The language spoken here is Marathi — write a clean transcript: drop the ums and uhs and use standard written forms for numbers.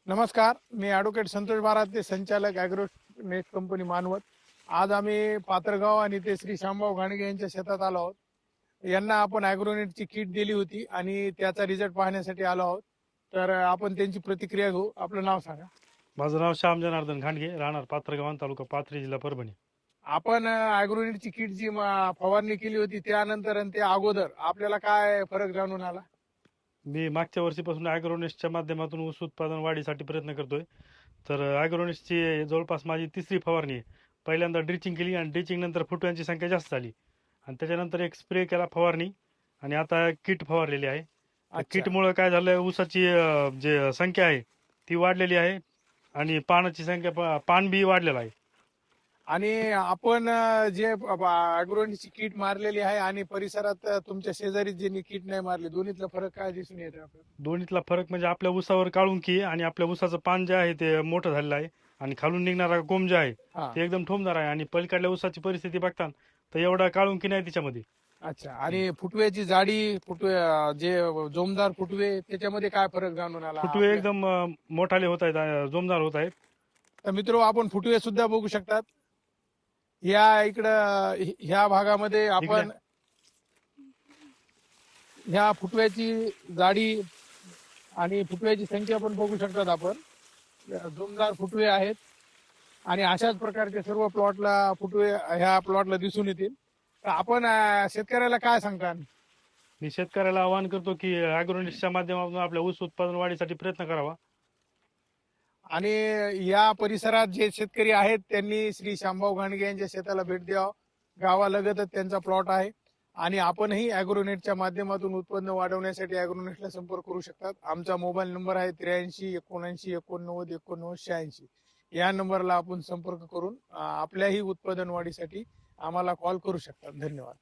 नमस्कार, मी ॲडव्होकेट संतोष बाराते, संचालक ॲग्रोनेट कंपनी मानवत. आज आम्ही पात्रगाव आणि ते श्री शामभाऊ घाणगे यांच्या शेतात आलो आहोत. यांना आपण ॲग्रोनेटची किट दिली होती आणि त्याचा रिझल्ट पाहण्यासाठी आलो आहोत. तर आपण त्यांची प्रतिक्रिया घेऊ. आपलं नाव सांगा. माझं नाव श्याम जनार्दन घाणगे, राहणार पात्रगाव तालुका पाथरी, जिल्हा परभणी. आपण ॲग्रोनेटची किट जी फवारणी केली होती त्यानंतर आणि त्या अगोदर आपल्याला काय फरक जाणून आला? मी मागच्या वर्षीपासून ॲग्रोनेस्टच्या माध्यमातून ऊस उत्पादन वाढीसाठी प्रयत्न करतोय. तर ॲग्रोनेस्टची जवळपास माझी तिसरी फवारणी आहे. पहिल्यांदा ड्रिचिंग केली आणि ड्रिचिंग नंतर फुटव्यांची संख्या जास्त झाली आणि त्याच्यानंतर एक स्प्रे केला फवारणी आणि आता किट फवारलेली आहे. अच्छा. किटमुळे काय झालंय, ऊसाची जे संख्या आहे ती वाढलेली आहे आणि पानाची संख्या पान बी वाढलेलं आहे. आणि आपण जे ॲग्रोनेटची किट मारलेली आहे आणि परिसरात तुमच्या शेजारी ज्यांनी किट नाही मारली, दोन्हीतला फरक काय दिसून येतो आपल्याला? दोन्हीतला फरक म्हणजे आपल्या ऊसावर काळुंकी आणि आपल्या ऊसाचं पान जे आहे ते मोठं झालेलं आहे आणि खालून निघणारा कोंब जे आहे हा. ते एकदम ठोमदार आहे आणि पलीकडल्या ऊसाची परिस्थिती बघता तर एवढा काळुंकी नाही त्याच्यामध्ये. अच्छा. आणि फुटव्याची जाडी, फुटवे जे जोमदार फुटवे, त्याच्यामध्ये काय फरक जाणून आला फुटवे एकदम मोठाले होत आहेत, जोमदार होत आहेत. तर मित्र, आपण फुटवे सुद्धा बघू शकतात. या इकडं ह्या भागामध्ये आपण ह्या फुटव्याची जाडी आणि फुटव्याची संख्या पण बघू शकतात. आपण जोमदार फुटवे आहेत आणि अशाच प्रकारचे सर्व प्लॉटला फुटवे ह्या प्लॉटला दिसून येतील. तर आपण शेतकऱ्याला काय सांगता? मी शेतकऱ्याला आवाहन करतो की ॲग्रोनेस्टच्या माध्यमातून आपल्या ऊस उत्पादन वाढीसाठी प्रयत्न करावा. आणि या परिसरात जे शेतकरी आहेत त्यांनी श्री शामभाऊ घाणगे यांच्या शेताला भेट द्यावं. गावालगतच त्यांचा प्लॉट आहे आणि आपणही ॲग्रोनेटच्या माध्यमातून उत्पन्न वाढवण्यासाठी ॲग्रोनेटला संपर्क करू शकतात. आमचा मोबाईल नंबर आहे 83 79 89 89 86. या नंबरला आपण संपर्क करून आपल्याही उत्पादन वाढीसाठी आम्हाला कॉल करू शकतात. धन्यवाद.